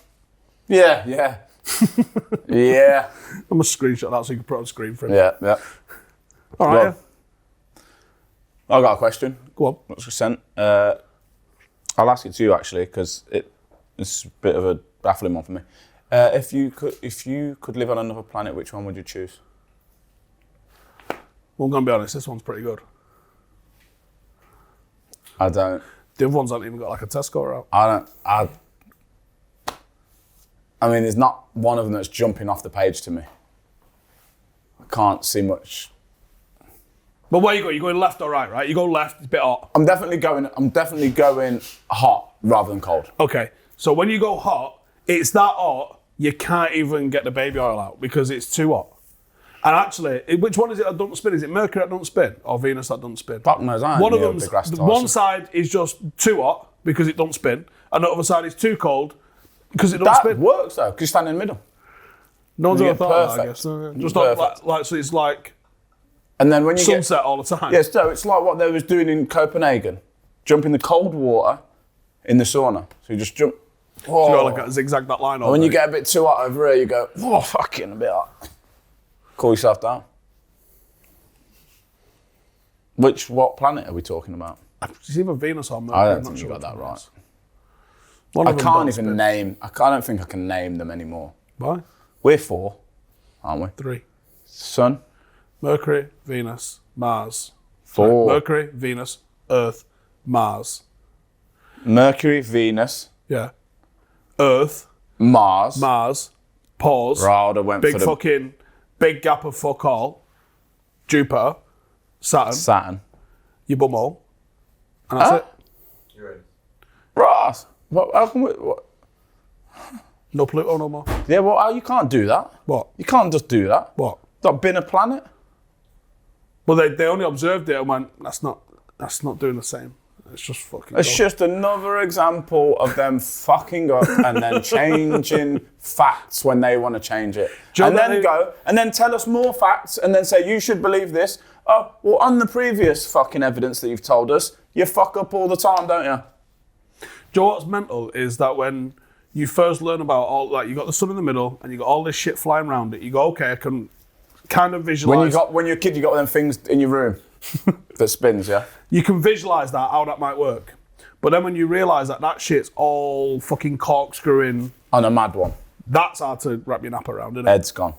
Yeah. Yeah. I'm going to screenshot that so you can put it on screen for him. Yeah. All right. I've got a question. Go on. What's sent? I'll ask it to you actually because it's a bit of a baffling one for me. If you could live on another planet, which one would you choose? Well, I'm going to be honest. This one's pretty good. I don't. The other ones haven't even got like a test score out. I mean, there's not one of them that's jumping off the page to me. I can't see much. But where you go? You're going left or right, right? You go left, it's a bit hot. I'm definitely going hot rather than cold. Okay, so when you go hot, it's that hot, you can't even get the baby oil out because it's too hot. And actually, which one is it that doesn't spin? Is it Mercury that doesn't spin or Venus that doesn't spin? Fuck knows, one of them, one side is just too hot because it doesn't spin, and the other side is too cold because it doesn't spin. That works though, because you stand in the middle. No one's ever thought of that, I guess. Just not like so it's like and then when you sunset all the time. Yeah, so it's like what they was doing in Copenhagen. Jump in the cold water in the sauna. So you just jump. Oh. So you got like a zigzag that line. And when you get a bit too hot over here, you go, oh, fucking a bit hot. Cool yourself down. What planet are we talking about? It's either Venus or Mercury. I don't think you got that right. I don't think I can name them anymore. Why? We're 4, aren't we? 3. Sun. Mercury, Venus, Mars. 4. Sorry, Mercury, Venus, Earth, Mars. Mercury, Venus. Yeah. Earth. Mars. Pause. Rada went big for the fucking big gap of fuck all. Jupiter. Saturn. Your bumhole. And that's it. You're in. Ross. How can what? No Pluto no more. Yeah, well, you can't do that. What? You can't just do that. What? Not been a planet. Well, they only observed it and went, that's not doing the same. It's just fucking. It's just another example of them fucking up and then changing facts when they want to change it. And then go and then tell us more facts and then say you should believe this. Oh, well, on the previous fucking evidence that you've told us, you fuck up all the time, don't you? Do you know what's mental is that when you first learn about all, like, you got the sun in the middle and you got all this shit flying around it, you go, okay, I can kind of visualize. When you're a kid, you got them things in your room that spins, yeah? You can visualize that, how that might work. But then when you realize that shit's all fucking corkscrewing. On a mad one. That's hard to wrap your nap around, isn't it? Head's gone.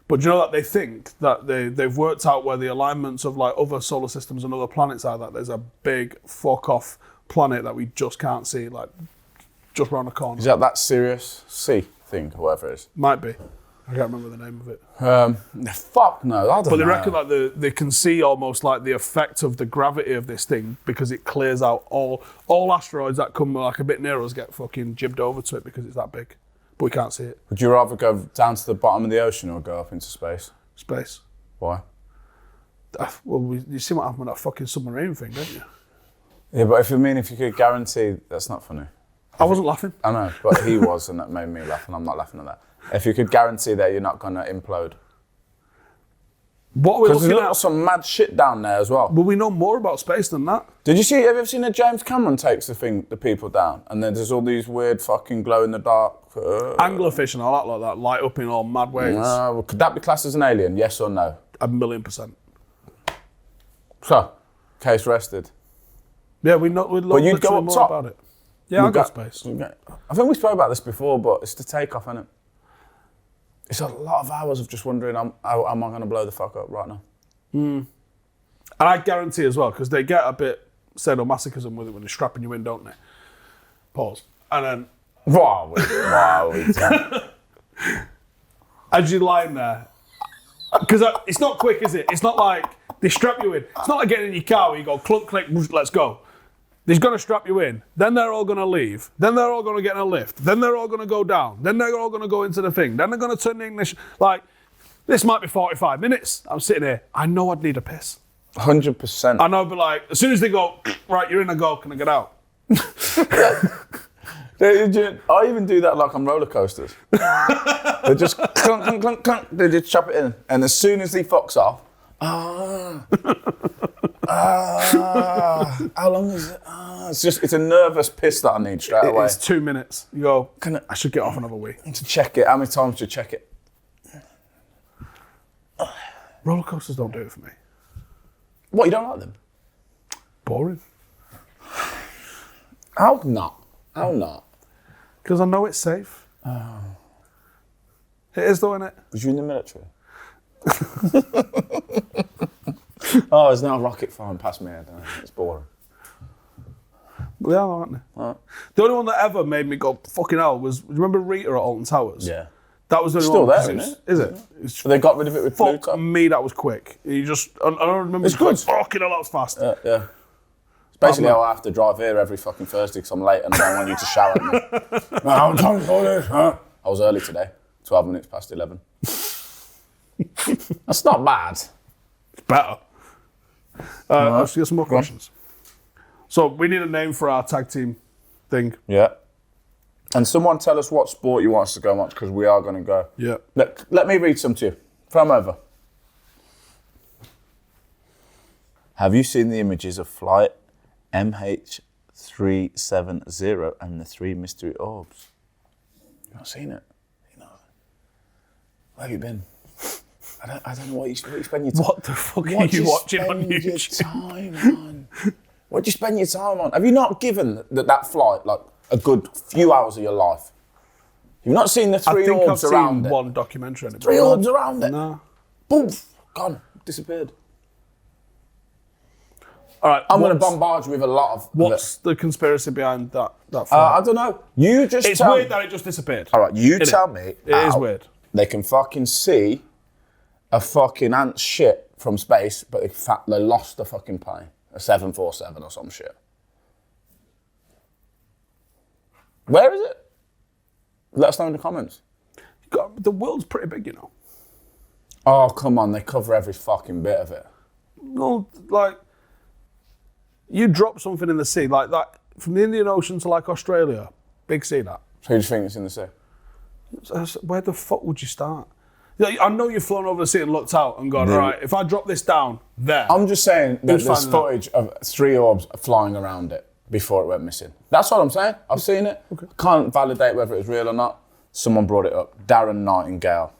But do you know that they think that they've worked out where the alignments of like other solar systems and other planets are, that there's a big fuck off planet that we just can't see, like just round the corner. Is that Sirius C thing, or whatever it is? Might be. I can't remember the name of it. Fuck no, I don't know. But they reckon like they can see almost like the effect of the gravity of this thing because it clears out all asteroids that come like a bit near us get fucking jibbed over to it because it's that big. But we can't see it. Would you rather go down to the bottom of the ocean or go up into space? Space. Why? Well, you see what happened with that fucking submarine thing, don't you? Yeah, but if you could guarantee, that's not funny. I wasn't laughing. I know, but he was, and that made me laugh, and I'm not laughing at that. If you could guarantee that you're not going to implode. What are we looking Because at? there's some mad shit down there as well. But we know more about space than that. Have you ever seen that James Cameron takes the people down, and then there's all these weird fucking glow in the dark anglerfish and all that like that light up in all mad ways. Well, could that be classed as an alien? Yes or no? 1,000,000%. So, case rested. Yeah, we'd know you'd go up more top. about it. Yeah, I'll go space. I think we spoke about this before, but it's the takeoff, isn't it? It's a lot of hours of just wondering, how am I going to blow the fuck up right now? And I guarantee as well, because they get a bit sadomasochism with it when they're strapping you in, don't they? Pause. And then... Wow. As you're lying there, because it's not quick, is it? It's not like they strap you in. It's not like getting in your car where you go, clunk, click, let's go. They're going to strap you in. Then they're all going to leave. Then they're all going to get in a lift. Then they're all going to go down. Then they're all going to go into the thing. Then they're going to turn the ignition. Like, this might be 45 minutes. I'm sitting here. I know I'd need a piss. 100%. I know, I'd be like, as soon as they go, right, you're in, I go, can I get out? I even do that like on roller coasters. They just clunk, clunk, clunk, clunk. They just chop it in. And as soon as he fucks off, how long is it? It's a nervous piss that I need straight away. It's 2 minutes. You go, I should get off another wee. To check it, how many times to check it? Roller coasters don't do it for me. What, you don't like them? Boring. How not? How not? Because I know it's safe. Oh. It is though, innit? Was you in the military? Oh, there's now a rocket flying past me. It's boring. They are, aren't they? Right. The only one that ever made me go fucking hell was, do you remember Rita at Alton Towers? Yeah. That was the only Still one. there, isn't it? Is it? So they got rid of it with Fuck Pluto? me, that was quick. You just, I don't remember. It's good. Fucking hell, that was fast. Yeah. It's basically how I have to drive here every fucking Thursday because I'm late and I don't want you to shout at me. No, I'm trying to do this, huh? I was early today, 12 minutes past 11. That's not bad. It's better. Let's get some more questions. So we need a name for our tag team thing. Yeah. And someone tell us what sport you want us to go watch because we are going to go. Yeah. Let me read some to you. Throw them over. Have you seen the images of flight MH370 and the 3 mystery orbs? You've not seen it? You know. Where have you been? I don't know what you spend your time on. What the fuck are you watching on YouTube? What do you spend your time on? Have you not given that flight like a good few hours of your life? You've not seen the 3 orbs around it? I think I've seen one documentary on it. 3 orbs around it? No. Boom, gone, disappeared. All right, I'm going to bombard you with a lot of... What's the conspiracy behind that flight? I don't know. You just It's weird that it just disappeared. All right, you tell me. It is weird. They can fucking see a fucking ant shit from space, but they lost the fucking plane. A 747 or some shit. Where is it? Let us know in the comments. The world's pretty big, you know. Oh, come on. They cover every fucking bit of it. No, like, you drop something in the sea, like that, from the Indian Ocean to like Australia, big sea that. So who do you think is in the sea? Where the fuck would you start? I know you've flown over the sea and looked out and gone, all right, if I drop this down there. I'm just saying that there's footage of 3 orbs flying around it before it went missing. That's what I'm saying. I've seen it. Okay. Can't validate whether it was real or not. Someone brought it up. Darren Nightingale.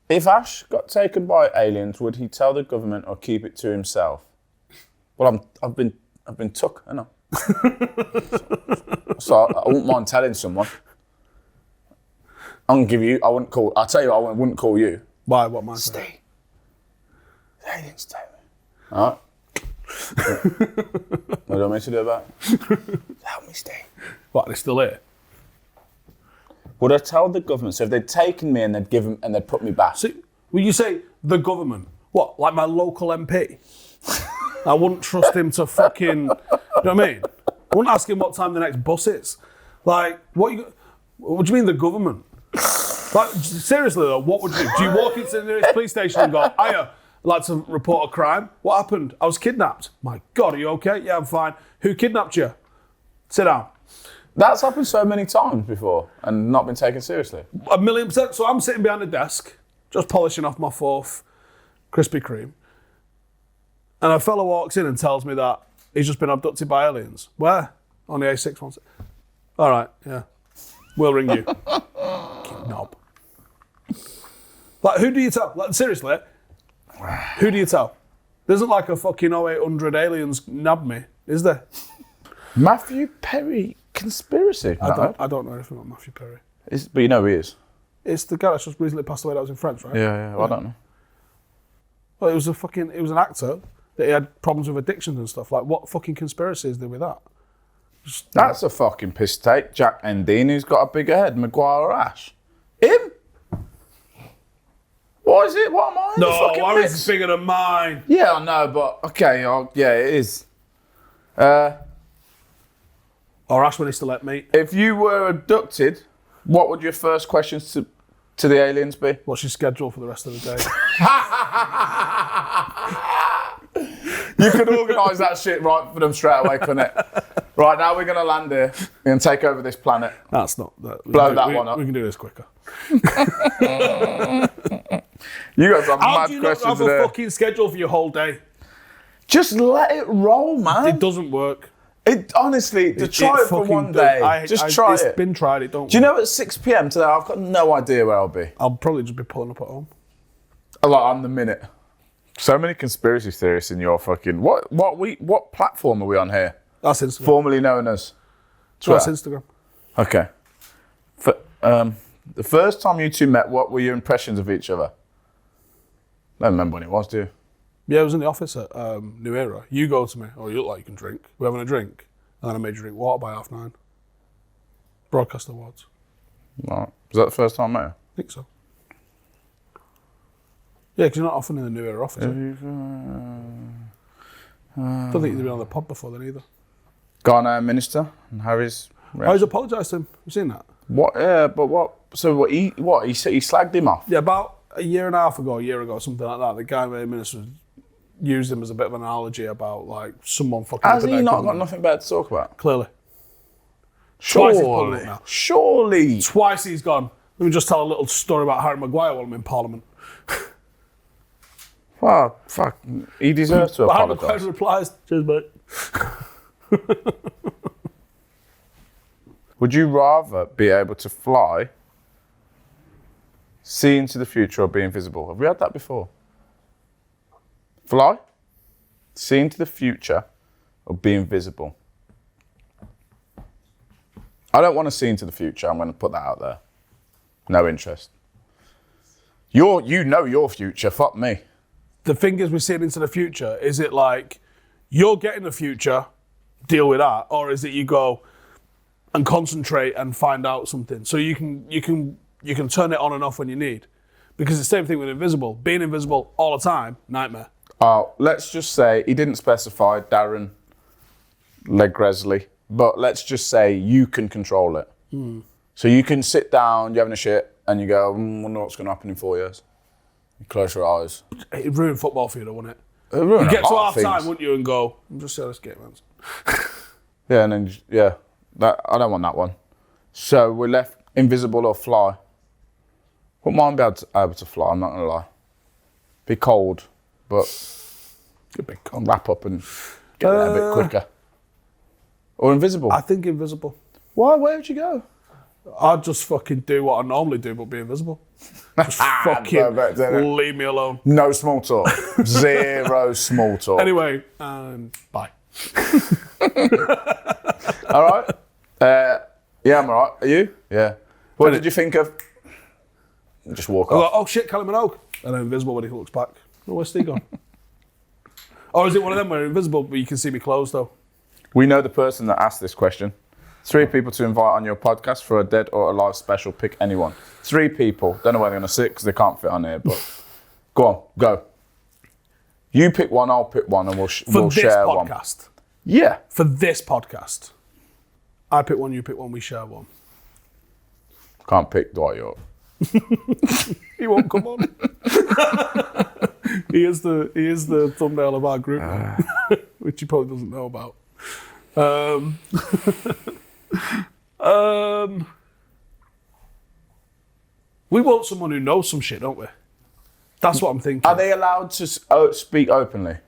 If Ash got taken by aliens, would he tell the government or keep it to himself? Well, I've been took, I know. So I wouldn't mind telling someone. I'll tell you, I wouldn't call you. Why? What am I saying? Steve. The aliens take me. All right. What do you want me to do about it? Help me, Steve. What, they're still here? Would I tell the government? So if they'd taken me and they'd put me back. See, when you say the government, what, like my local MP? I wouldn't trust him to fucking, you know what I mean? I wouldn't ask him what time the next bus is. Like, what do you mean the government? Like, seriously though, what would you do? Do you walk into the nearest police station and go, I'd like to report a crime? What happened? I was kidnapped. My God, are you okay? Yeah, I'm fine. Who kidnapped you? Sit down. That's happened so many times before and not been taken seriously. 1,000,000%. So I'm sitting behind a desk, just polishing off my 4th Krispy Kreme. And a fellow walks in and tells me that he's just been abducted by aliens. Where? On the A616. All right, yeah. We'll ring you. Knob. Like, who do you tell? Like, seriously, who do you tell? There isn't like a fucking 0800 aliens nabbed me, is there? Matthew Perry Conspiracy? I don't know anything about Matthew Perry. But you know who he is? It's the guy that's just recently passed away that was in France, right? Yeah. Well, I don't know. Well, it was an actor that he had problems with addictions and stuff. Like, what fucking conspiracy is there with that? That's a fucking piss take. Jack Endine, who's got a bigger head, Maguire or Ash? Him? What is it? What am I in the fucking ours mix? is bigger than mine. Yeah, I know, but okay, yeah, it is. Or Ash when he's still at me. If you were abducted, what would your first questions to the aliens be? What's your schedule for the rest of the day? You could organise that shit right for them straight away, couldn't it? Right, now we're going to land here and take over this planet. That's not... That, Blow that one up. We can do this quicker. You got some How mad do you not questions have a today. fucking schedule for your whole day? Just let it roll, man. It doesn't work. It honestly, try it for fucking one day. It's Try it. It's been tried, it don't Do you work. know at 6 p.m. today, I've got no idea where I'll be. I'll probably just be pulling up at home. Like on the minute. So many conspiracy theorists in your fucking... What platform are we on here? That's Instagram. Formerly known as Twitter. That's Instagram. Okay. The first time you two met, what were your impressions of each other? I don't remember when it was, do you? Yeah, I was in the office at New Era. You go to me, you look like you can drink. We're having a drink. And then I made you drink water by 9:30. Broadcast awards. Right. Was that the first time I met you? I think so. Yeah, because you're not often in the New Era office. Are you? I don't think you've been on the pod before then either. Ghana Minister and Harry's... I was apologised to him. You seen that? What? Yeah, but what? So what? He slagged him off. Yeah, about a year ago, something like that. The guy, the minister, used him as a bit of an analogy about like someone fucking. Has he not got nothing better to talk about? Clearly. Twice he's pulling Surely. it now. Surely. Twice he's gone. Let me just tell a little story about Harry Maguire while I'm in Parliament. Well, fuck. He deserves to But Harry Maguire apologise. replies, "Cheers, mate." Would you rather be able to fly, see into the future, or be invisible? Have we had that before? Fly, see into the future, or be invisible? I don't want to see into the future. I'm going to put that out there. No interest. You know your future. Fuck me. The thing is, we're seeing into the future. Is it like you're getting the future, deal with that, or is it you go and concentrate and find out something so you can turn it on and off when you need? Because it's the same thing with invisible. Being invisible all the time, nightmare. Let's just say he didn't specify Darren Legresley, but let's just say you can control it. So you can sit down, you're having a shit, and you go, wonder what's going to happen in 4 years. You close your eyes. It'd ruin football for you, though, wouldn't it? You You get to half time, wouldn't you, and go, I'm just saying this game, man. Yeah, and then, yeah, I don't want that one. So we're left invisible or fly. Wouldn't mind being able to fly, I'm not going to lie. Be cold, but A bit cold. wrap up and get there a bit quicker. Or invisible. I think invisible. Why? Where would you go? I'd just fucking do what I normally do, but be invisible. Just fucking Perfect, isn't it? leave me alone. No small talk. Zero small talk. Anyway, bye. All right. Yeah, I'm all right. Are you? Yeah. What did you think of? Just walk I go, off. oh shit, Callum Minogue. And then invisible when he looks back. Oh, where's Steve gone? Or is it one of them where invisible, but you can see me clothes though? We know the person that asked this question. 3 people to invite on your podcast for a dead or alive special. Pick anyone. 3 people. Don't know where they're going to sit because they can't fit on here, but go on, go. You pick one, I'll pick one, and we'll share one. For this podcast. Yeah. For this podcast. I pick one, you pick one, we share one. Can't pick Dwight York. He won't come on. He is the thumbnail of our group, which he probably doesn't know about. We want someone who knows some shit, don't we? That's what I'm thinking. Are they allowed to speak openly?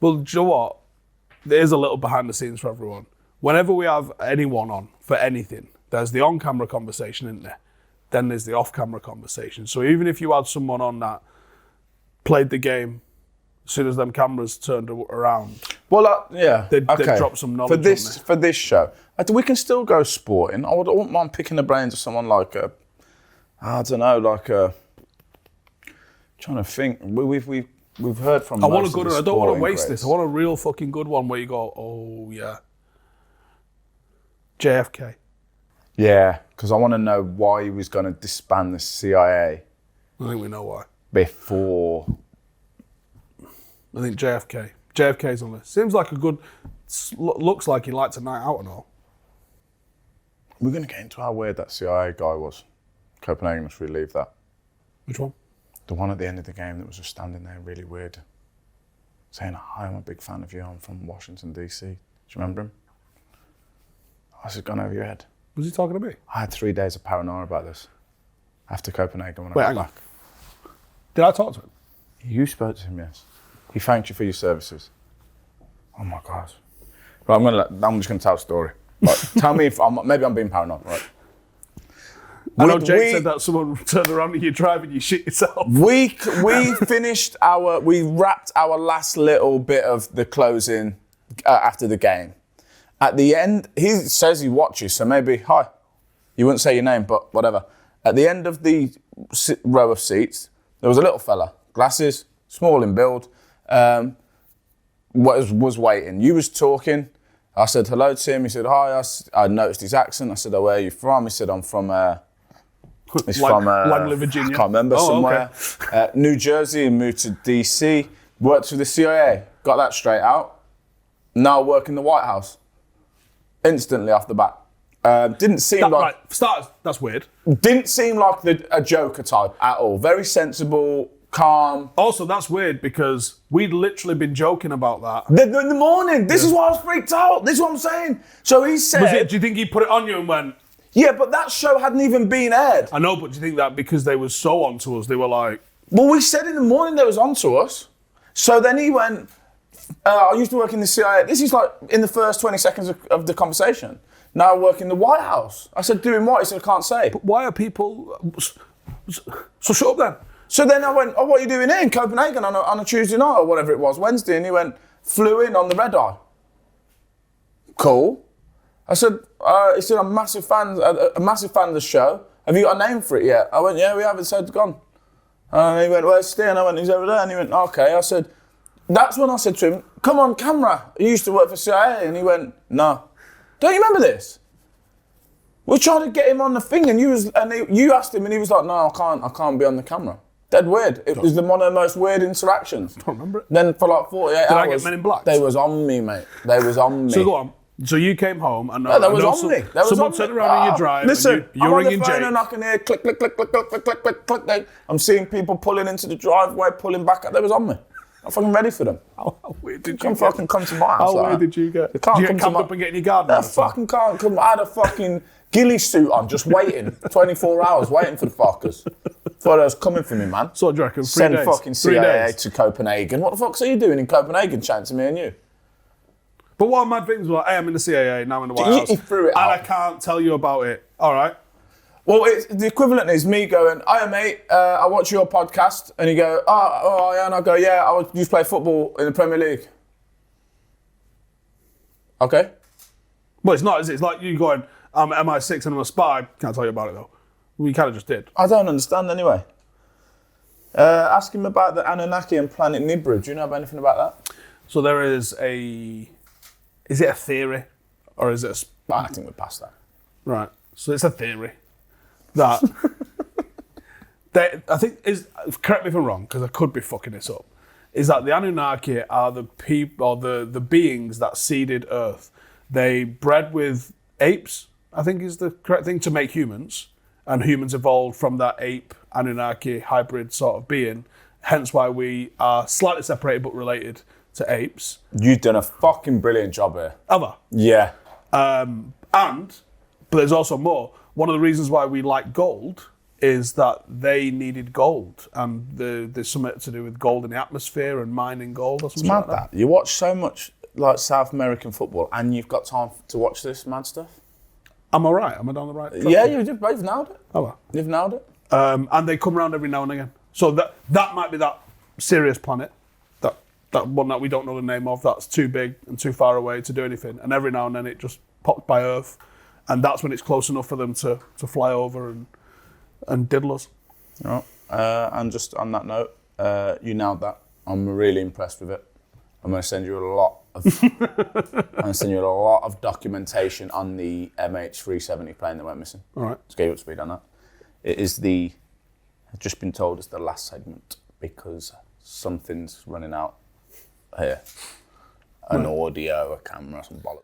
Well, do you know what? There's a little behind the scenes for everyone. Whenever we have anyone on for anything, there's the on-camera conversation, isn't there? Then there's the off-camera conversation. So even if you had someone on that played the game, as soon as them cameras turned around, Well, yeah. They'd okay. drop some knowledge for on this show. We can still go sporting. I wouldn't mind picking the brains of someone like I don't know, trying to think. We've heard from. I want a good one. one. I don't want to waste this. I want a real fucking good one where you go, oh yeah. JFK. Yeah, because I want to know why he was going to disband the CIA. I think we know why. Before. I think JFK. JFK's on this. Seems like a good. Looks like he liked a night out and all. We're going to get into how weird that CIA guy was. Copenhagen, let's relieve that. Which one? The one at the end of the game that was just standing there really weird. Saying, hi, I'm a big fan of you. I'm from Washington, D.C. Do you remember him? I said, gone over your head. Was he talking to me? I had 3 days of paranoia about this. After Copenhagen when Wait, I hang got on. back. Did I talk to him? You spoke to him, yes. He thanked you for your services. Oh my God. Right, I'm just gonna tell a story. Right, tell me if maybe I'm being paranoid, right? I know Jake said that someone turned around and you drive and you shit yourself. We wrapped our last little bit of the closing after the game. At the end, he says he watches, so maybe, hi. You wouldn't say your name, but whatever. At the end of the row of seats, there was a little fella, glasses, small in build, was waiting. You was talking. I said hello to him. He said hi. I noticed his accent. I said, oh, where are you from? He said, I'm from... He's from Langley, Virginia. I can't remember, somewhere. Okay. New Jersey, and moved to DC. Worked for the CIA. Got that straight out. Now work in the White House. Instantly off the bat. Didn't seem like... Right, starters, that's weird. Didn't seem like a Joker type at all. Very sensible, calm. Also, that's weird because we'd literally been joking about that. In the morning. This is why I was freaked out. This is what I'm saying. So he said... Do you think he put it on you and went... Yeah, but that show hadn't even been aired. I know, but do you think that because they were so onto us, they were like... Well, we said in the morning they was onto us. So then he went, I used to work in the CIA. This is like in the first 20 seconds of the conversation. Now I work in the White House. I said, doing what? He said, I can't say. But why are people... So shut up then. So then I went, oh, what are you doing here in Copenhagen on a Tuesday night or whatever it was, Wednesday? And he went, flew in on the red eye. Cool. I said, he said, I'm a massive fan of the show. Have you got a name for it yet? I went, yeah, we have. It said, gone. And he went, where's Ste? And I went, he's over there. And he went, okay. I said, that's when I said to him, come on camera. You used to work for CIA. And he went, no. Don't you remember this? We tried to get him on the thing and you asked him and he was like, no, I can't be on the camera. Dead weird. It was one of the most weird interactions. I don't remember it. Then for like 48 hours. Did I get Men in Black? They was on me, mate. They was on me. So go on. So you came home and that was on me. Someone turned around in your drive. Listen, and you're I'm on the ringing phone Jake. and I can hear click, click, click, click, click, click, click, click, click, click. I'm seeing people pulling into the driveway, pulling back. They was on me. I'm fucking ready for them. How weird did you Come get? fucking come to my house. How weird did you get? They can't Did you come get to camped my... up and get in your garden? They fucking can't come. I had a fucking ghillie suit on, just waiting. 24 hours waiting for the fuckers. Thought they was coming for me, man. So do you reckon? 3 Send days? fucking 3 CIA days? to Copenhagen. What the fuck's are you doing in Copenhagen, chatting to me and you? But what mad things were like, hey, I'm in the CIA, now I'm in the White House. He threw it and out. I can't tell you about it. All right. Well, the equivalent is me going, hiya mate, I watch your podcast. And you go, oh yeah. And I go, yeah, I used to play football in the Premier League. Okay. Well, it's not, is it? It's like you going, I'm MI6 and I'm a spy. Can't tell you about it though. We kind of just did. I don't understand anyway. Ask him about the Anunnaki and planet Nibiru. Do you know about anything about that? So there is is it a theory? Or is it I think we're past that. Right. So it's a theory that, I think, correct me if I'm wrong, because I could be fucking this up, is that the Anunnaki are the people, or the beings that seeded Earth. They bred with apes, I think is the correct thing, to make humans. And humans evolved from that ape, Anunnaki hybrid sort of being. Hence why we are slightly separated but related to apes. You've done a fucking brilliant job here. Have I? Yeah. But there's also more. One of the reasons why we like gold is that they needed gold. And there's something to do with gold in the atmosphere and mining gold or something It's mad like that. You watch so much like South American football and you've got time to watch this mad stuff? Am I right? Am I down the right track? Yeah, you've nailed it. Have I? You've nailed it. And they come around every now and again. So that might be that Sirius planet that that one that we don't know the name of, that's too big and too far away to do anything. And every now and then it just pops by Earth, and that's when it's close enough for them to fly over and diddle us. Right. And just on that note, you nailed that. I'm really impressed with it. I'm going to send you a lot of documentation on the MH370 plane that went missing. All right. Just gave up speed on that. It is I've just been told it's the last segment because something's running out here. An audio, a camera, some bollocks.